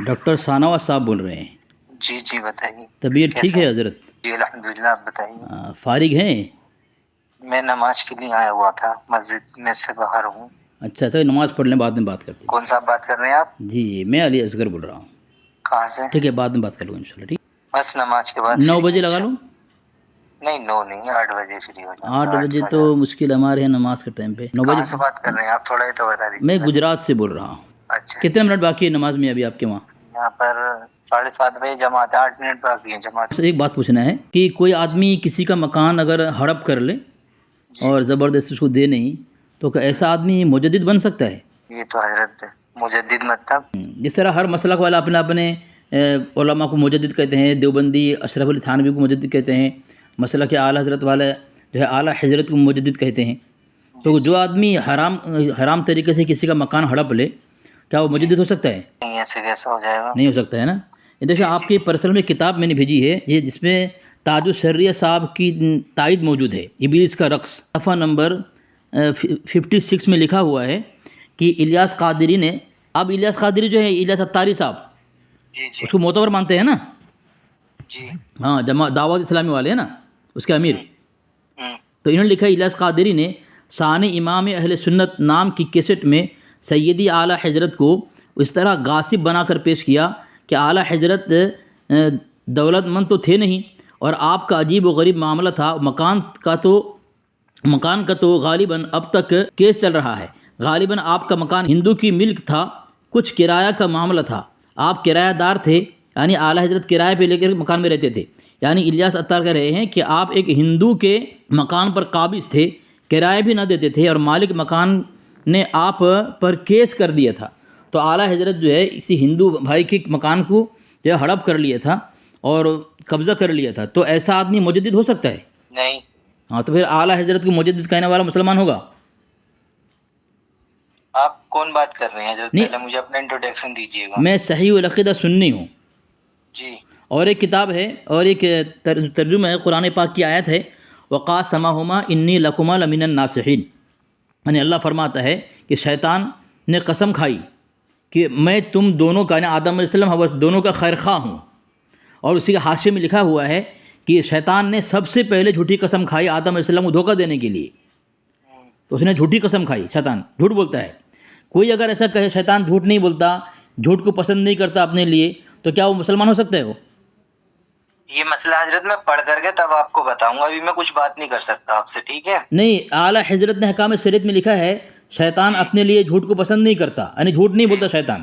Doctor ثاناواز صاحب بول رہے ہیں؟ جی جی بتائیے. طبیعت ٹھیک ہے حضرت؟ جی الحمدللہ. آپ بتائیے. فارغ ہیں؟ میں نماز کے لیے آیا ہوا تھا, مسجد میں سے باہر ہوں. اچھا تو نماز پڑھ لیں, بعد میں بات کرتے ہیں. کون صاحب بات کر رہے ہیں آپ؟ جی میں علی اصغر بول رہا ہوں. کہاں سے؟ ٹھیک ہے بعد میں بات کر لوں انشاءاللہ. ٹھیک بس نماز کے بعد 9 بجے لگا لوں. نہیں 9 نہیں, 8 بجے فری ہو جاؤں. 8 بجے تو مشکل ہمارے ہیں نماز کے ٹائم پہ. 9 بجے کہاں سے بات کر رہے ہیں آپ؟ تھوڑا ہی تو بتا دیجیے. میں گجرات سے بول رہا ہوں. اچھا. کتنے منٹ باقی ہے نماز میں ابھی آپ کے وہاں؟ یہاں پر 7:30 بجے جماعت ہے, 8 منٹ باقی ہے جماعت. ایک بات پوچھنا ہے کہ کوئی آدمی کسی کا مکان اگر ہڑپ کر لے اور زبردستی اس کو دے نہیں, تو کیا ایسا آدمی مجدد بن سکتا ہے؟ یہ تو حضرت مجدد مطلب جس طرح ہر مسلک والا اپنے اپنے علماء کو مجدد کہتے ہیں. دیوبندی اشرف علی تھانوی کو مجدد کہتے ہیں, مسلک اعلیٰ حضرت والے جو ہے اعلیٰ حضرت کو مجدد کہتے ہیں. تو جو آدمی حرام طریقے سے کسی کا مکان ہڑپ لے, کیا وہ مجدد ہو سکتا ہے؟ نہیں, ایسے کیسا ہو جائے گا؟ نہیں ہو سکتا ہے نا. یہ دیکھیں آپ کی پرسنل میں کتاب میں نے بھیجی ہے یہ, جس میں تاج الشریعہ صاحب کی تائید موجود ہے. ابلیس کا رقص صفحہ نمبر 56 میں لکھا ہوا ہے کہ الیاس قادری نے, اب الیاس قادری جو ہے الیاس اتاری صاحب, جی جی اس کو معتبر مانتے ہیں نا؟ جی ہاں, دعوت اسلامی والے ہیں نا, اس کے امیر. ہوں. تو انہوں نے لکھا الیاس قادری نے ثانی امام اہل سنت نام کی کیسٹ میں سیدی اعلیٰ حضرت کو اس طرح غاصب بنا کر پیش کیا کہ اعلیٰ حضرت دولت مند تو تھے نہیں, اور آپ کا عجیب و غریب معاملہ تھا. مکان کا تو غالباً اب تک کیس چل رہا ہے. غالباً آپ کا مکان ہندو کی ملک تھا, کچھ کرایہ کا معاملہ تھا, آپ کرایہ دار تھے, یعنی اعلیٰ حضرت کرایہ پہ لے کر مکان میں رہتے تھے. یعنی الیاس اتار کہہ رہے ہیں کہ آپ ایک ہندو کے مکان پر قابض تھے, کرایہ بھی نہ دیتے تھے, اور مالک مکان نے آپ پر کیس کر دیا تھا. تو اعلیٰ حضرت جو ہے کسی ہندو بھائی کے مکان کو جو ہے ہڑپ کر لیا تھا اور قبضہ کر لیا تھا. تو ایسا آدمی مجدد ہو سکتا ہے؟ نہیں. ہاں, تو پھر اعلیٰ حضرت کو مجدد کہنے والا مسلمان ہوگا؟ آپ کون بات کر رہے ہیں حضرت؟ نہیں, پہلے مجھے اپنا انٹروڈکشن دیجیے گا. میں صحیح العقیدہ سنی ہوں. جی. اور ایک کتاب ہے اور ایک ترجمہ ہے, قرآن پاک کی آیت ہے وقاسمہما انی لکما لمن الناصحین. یعنی اللہ فرماتا ہے کہ شیطان نے قسم کھائی کہ میں تم دونوں کا, یعنی آدم علیہ السلام حوا دونوں کا خیر خواہ ہوں. اور اسی کے حاشیے میں لکھا ہوا ہے کہ شیطان نے سب سے پہلے جھوٹی قسم کھائی آدم علیہ السلام کو دھوکہ دینے کے لیے. تو اس نے جھوٹی قسم کھائی. شیطان جھوٹ بولتا ہے. کوئی اگر ایسا کہے شیطان جھوٹ نہیں بولتا, جھوٹ کو پسند نہیں کرتا اپنے لیے, تو کیا وہ مسلمان ہو سکتا ہے؟ وہ یہ مسئلہ حضرت میں پڑھ کر کے تب آپ کو بتاؤں گا, ابھی میں کچھ بات نہیں کر سکتا آپ سے, ٹھیک ہے؟ نہیں, اعلیٰ حضرت نے احکام شریعت میں لکھا ہے شیطان اپنے لیے جھوٹ کو پسند نہیں کرتا, یعنی جھوٹ نہیں بولتا شیطان.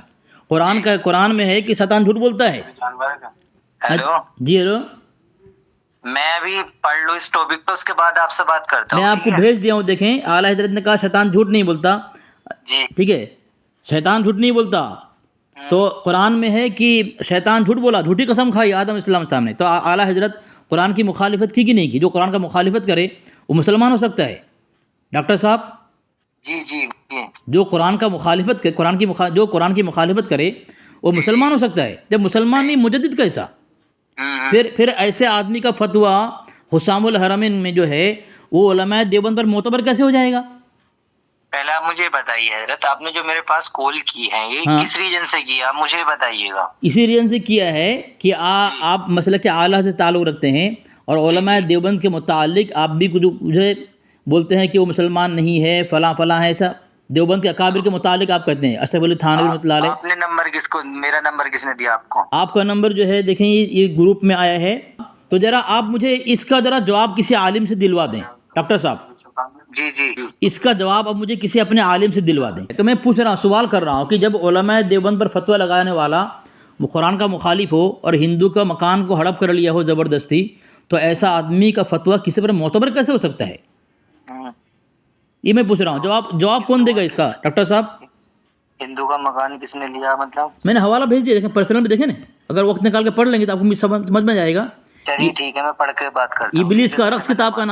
قرآن میں ہے کہ شیطان جھوٹ بولتا ہے. ہیلو. جی ہیلو, میں ابھی پڑھ لوں اس ٹاپک پہ, اس کے بعد آپ سے بات کرتا ہوں. میں آپ کو بھیج دیا ہوں, دیکھیں. اعلیٰ حضرت نے کہا شیطان جھوٹ نہیں بولتا. جی ٹھیک ہے, شیطان جھوٹ نہیں بولتا. تو قرآن میں ہے کہ شیطان جھوٹ بولا, جھوٹی قسم کھائی آدم علیہ السلام سامنے. تو اعلیٰ حضرت قرآن کی مخالفت کی کہ نہیں کی؟ جو قرآن کا مخالفت کرے وہ مسلمان ہو سکتا ہے ڈاکٹر صاحب؟ جی جی. جو قرآن کی مخالفت کرے وہ مسلمان ہو سکتا ہے. جب مسلمان نہیں, مجدد کیسا؟ پھر ایسے آدمی کا فتویٰ حسام الحرمین میں جو ہے وہ علماء دیوبند پر معتبر کیسے ہو جائے گا؟ پہلے آپ مجھے بتائیے حضرت, آپ نے جو میرے پاس کال کی ہے یہ کس ریجن سے کی ہے, آپ مجھے بتائیے گا. اسی ریجن سے کیا ہے کہ آپ مسلک اعلیٰ سے تعلق رکھتے ہیں, اور علماء دیوبند کے متعلق آپ بھی کچھ مجھے بولتے ہیں کہ وہ مسلمان نہیں ہے, فلاں فلاں ہے. ایسا دیوبند کے اکابر کے متعلق آپ کہتے ہیں. اشرف علی تھانوی رحمۃ اللہ علیہ. آپ نے نمبر کس کو, میرا نمبر کس نے دیا آپ کو؟ آپ کا نمبر جو ہے دیکھیں یہ گروپ میں آیا ہے. تو ذرا آپ مجھے اس کا ذرا جواب کسی عالم سے دلوا دیں ڈاکٹر صاحب. جی جی. اس کا جواب اب مجھے کسی اپنے عالم سے دلوا دیں. تو میں پوچھ رہا ہوں, سوال کر رہا ہوں کہ جب علماء دیوبند پر فتویٰ لگانے والا قرآن کا مخالف ہو اور ہندو کا مکان کو ہڑپ کر لیا ہو زبردستی, تو ایسا آدمی کا فتویٰ کسی پر معتبر کیسے ہو سکتا ہے؟ یہ میں پوچھ رہا ہوں. جواب کون دے گا اس کا ڈاکٹر صاحب؟ ہندو کا مکان کس نے لیا مطلب؟ میں نے حوالہ بھیج دیا, دیکھیں پرسنل میں دیکھیں نا, اگر وقت نکال کے پڑھ لیں گے تو آپ کو سمجھ میں جائے گا. چلیے ٹھیک ہے, میں پڑھ کے بات کرتا ہوں. ابلیس کا رقص کتاب کا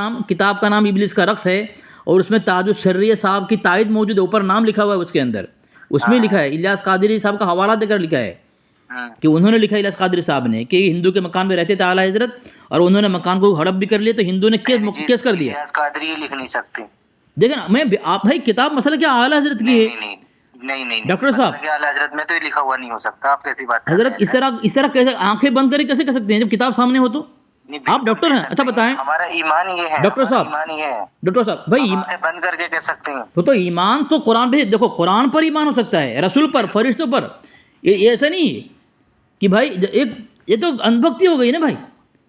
نام ابلیس کا رقص ہے, اور اس میں تاج الشریعہ صاحب کی تائید موجود ہے, اوپر نام لکھا ہوا ہے اس کے اندر. اس میں لکھا ہے الیاس قادری صاحب کا حوالہ دے کر لکھا ہے کہ انہوں نے لکھا الیاس قادری صاحب نے کہ ہندو کے مکان میں رہتے تھے اعلیٰ حضرت, اور انہوں نے مکان کو ہڑپ بھی کر لیا, تو ہندو نے کیس کر دیا. الیاس قادری لکھ نہیں سکتے. دیکھیں نا, آپ بھائی کتاب مسئلہ کیا اعلیٰ حضرت کی ہے. نہیں ڈاکٹر صاحب مسلک اعلیٰ حضرت میں تو یہ لکھا ہوا نہیں ہو سکتا. آپ کیسی بات کر حضرت رہے ہیں؟ اس طرح کیسے آنکھیں بند کرے کیسے کر سکتے ہیں جب کتاب سامنے ہو تو؟ نہیں، آپ بالکل ڈاکٹر کہہ ہیں، سکتے اچھا بتائیں ہمارا ایمان یہ ہے. ڈاکٹر ہمارا صاحب، ایمان یہ ہے. ڈاکٹر صاحب بھائی ہم آنکھیں بند کر کے کہہ سکتے ہیں. تو ایمان تو قرآن پہ، دیکھو قرآن پر ایمان ہو سکتا ہے، رسول پر، فرشتوں پر. یہ ایسا نہیں ہے کہ بھائی ایک، یہ تو اندھبھکتی ہو گئی نا بھائی.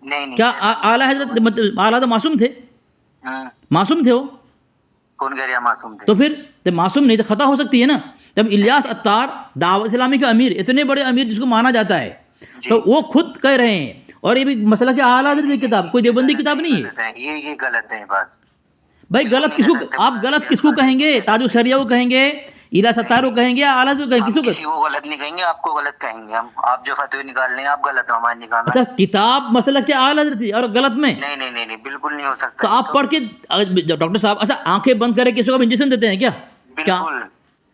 نہیں کیا اعلیٰ حضرت مطلب اعلیٰ حضرت معصوم تھے؟ ہاں، معصوم تھے وہ؟ کون کہہ رہا معصوم تھے؟ تو پھر جب معصوم نہیں تو خطا ہو سکتی ہے نا. جب الیاس عطار دعوت اسلامی کا امیر، اتنے بڑے امیر جس کو مانا جاتا ہے، تو وہ خود کہہ رہے ہیں. اور یہ بھی مسئلہ کہ اعلیٰ حضرت کی کتاب کوئی دیوبندی کتاب نہیں ہے. یہ غلط ہے بات. بھائی غلط کس کو، آپ غلط کس کو کہیں گے؟ تاج الشریعہ کو کہیں گے، الیاس عطار کو کہیں گے، اعلیٰ حضرت کو کہیں گے؟ ہم کسی کو غلط نہیں کہیں گے، آپ کو غلط کہیں گے. ہم آپ جو فتوی نکال رہے ہیں آپ غلط ہو ہمارے نکال. اچھا کتاب مسئلہ کیا اعلیٰ حضرت تھی اور غلط میں؟ نہیں بالکل نہیں ہو سکتا. تو آپ پڑھ کے ڈاکٹر صاحب، اچھا آنکھیں بند کرے کسی کو آپ انجیکشن دیتے ہیں کیا؟ بالکل،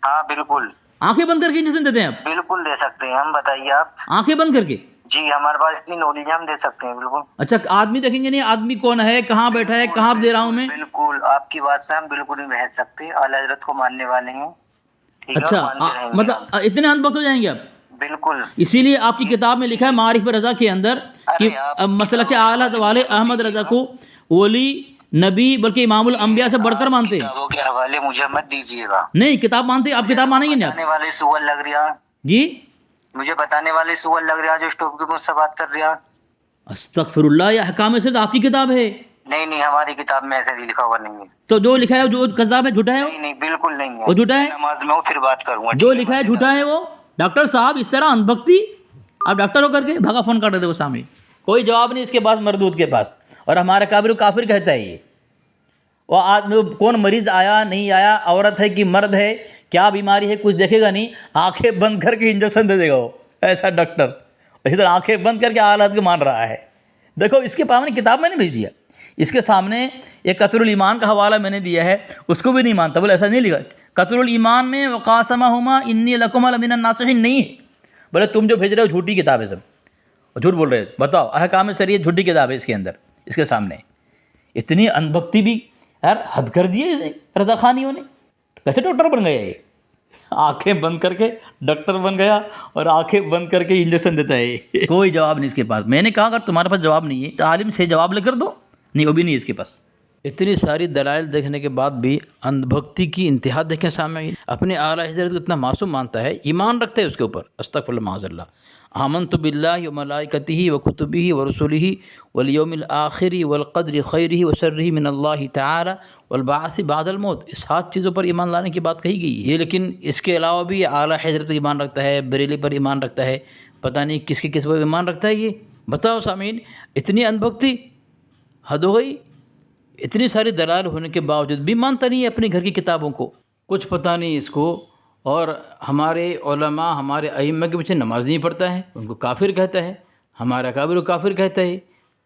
ہاں بالکل آنکھیں بند کر کے انجیکشن دیتے ہیں آپ؟ بالکل دے سکتے ہیں ہم. بتائیے آپ. آنکھیں بند کر کے؟ جی ہمارے پاس اتنی نالج ہے، ہم دے سکتے ہیں بالکل. اچھا آدمی دیکھیں گے نہیں، آدمی کون ہے، کہاں بیٹھا ہے، کہاں دے رہا ہوں میں؟ بالکل آپ کی بات سے ہم بالکل نہیں بحث سکتے. اعلیٰ حضرت کو ماننے والے ہیں، ٹھیک ہے، اور اچھا مانتے رہیں گے مطلب اتنے اندھبھکت ہو جائیں گے آپ؟ بالکل. اسی لیے آپ کی کتاب میں لکھا ہے معارف رضا کے اندر کہ مسئلہ کہ اعلیٰ والے احمد رضا کو ولی نبی بلکہ امام الانبیاء سے بڑھ کر مانتے ہیں. کتابوں کے حوالے مجھے مت دیجیے گا. نہیں کتاب مانتے، آپ کتاب مانیں گے نہیں بتانے آپ؟ والے سوال لگ رہا جی مجھے بتانے والے سوال لگ رہا جو اسٹوپ کے مجھ سے بات کر رہا. استغفر اللہ، یہ احکام سے آپ کی کتاب ہے. نہیں ہماری کتاب میں ایسا بھی لکھا ہوا نہیں ہے. تو جو لکھا ہے جو کذاب ہے، جھوٹا ہے وہ؟ نہیں بالکل نہیں ہے. وہ جھوٹا ہے؟ نماز میں ہوں پھر بات کروں گا. جو لکھا ہے جھوٹا ہے وہ؟ ڈاکٹر صاحب اس طرح اندھبھکتی، آپ ڈاکٹر ہو کر کے بھاگا فون کر دیتے وہ سامنے، کوئی جواب نہیں اس کے پاس، مردود کے پاس. اور ہمارا کافر کافر کہتا ہے یہ. وہ آدمی کون مریض آیا نہیں آیا، عورت ہے کہ مرد ہے، کیا بیماری ہے کچھ دیکھے گا نہیں، آنکھیں بند کر کے انجیکشن دے دے گا وہ. ایسا ڈاکٹر اسی طرح آنکھیں بند کر کے حالات کو مان رہا ہے. دیکھو اس کے پاس کتاب میں نے بھیج دیا، اس کے سامنے ایک قطر الایمان کا حوالہ میں نے دیا ہے، اس کو بھی نہیں مانتا. بولے ایسا نہیں لکھا قطر الایمان میں وقاسمہما انی لکما لمن الناصحین نہیں ہے. بولے تم جو بھیج رہے ہو جھوٹی کتاب ہے، سب جھوٹ بول رہے ہیں. بتاؤ احکام شریعت جھوٹی کتاب ہے اس کے اندر، اس کے سامنے. اتنی اندھبھکتی بھی یار حد کر دی ہے رضا خانیوں نے. کیسے ڈاکٹر بن گیا یہ؟ آنکھیں بند کر کے ڈاکٹر بن گیا اور آنکھیں بند کر کے انجیکشن دیتا ہے. کوئی جواب نہیں اس کے پاس. میں نے کہا اگر تمہارے پاس جواب نہیں ہے تو عالم سے جواب لے کر دو. نہیں وہ بھی نہیں اس کے پااس. اتنی ساری دلائل دیکھنے کے بعد بھی اندھبھکتی کی انتہا دیکھیں سامنے. اپنے اعلیٰ حضرت کو اتنا معصوم مانتا ہے، ایمان رکھتا ہے اس کے اوپر. استغفر اللہ معاذ اللہ. آمنت باللہ وملائکتہ وکتبہ ورسلہ والیوم الآخر والقدر خیرہ وشرہ من اللہ تعالی والبعث بعد الموت. اس 7 چیزوں پر ایمان لانے کی بات کہی گئی ہے. لیکن اس کے علاوہ بھی اعلیٰ حضرت ایمان رکھتا ہے، بریلی پر ایمان رکھتا ہے، پتہ نہیں کس کے کس پر ایمان رکھتا ہے. یہ بتاؤ سامعین، اتنی اندھبھکتی حد ہو گئی. اتنی ساری دلائل ہونے کے باوجود بھی مانتا نہیں ہے اپنے گھر کی کتابوں کو. کچھ پتہ نہیں اس کو. اور ہمارے علماء، ہمارے ائمہ کے پیچھے نماز نہیں پڑھتا ہے، ان کو کافر کہتا ہے. ہمارا کافر کو کافر کہتا ہے.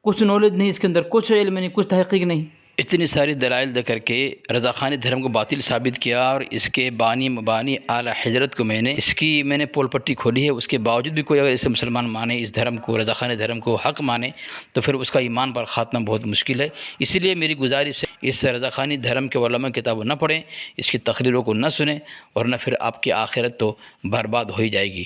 کچھ نالج نہیں اس کے اندر، کچھ علم نہیں، کچھ تحقیق نہیں. اتنی ساری دلائل دے کر کے رضا خانی دھرم کو باطل ثابت کیا. اور اس کے بانی مبانی اعلیٰ حضرت کو میں نے پول پٹی کھولی ہے. اس کے باوجود بھی کوئی اگر اسے مسلمان مانے، اس دھرم کو، رضا خانی دھرم کو حق مانے، تو پھر اس کا ایمان پر خاتمہ بہت مشکل ہے. اسی لیے میری گزارش ہے اس رضا خانی دھرم کے علماء کتابوں نہ پڑھیں، اس کی تقریروں کو نہ سنیں، اور نہ پھر آپ کی آخرت تو برباد ہو ہی جائے گی.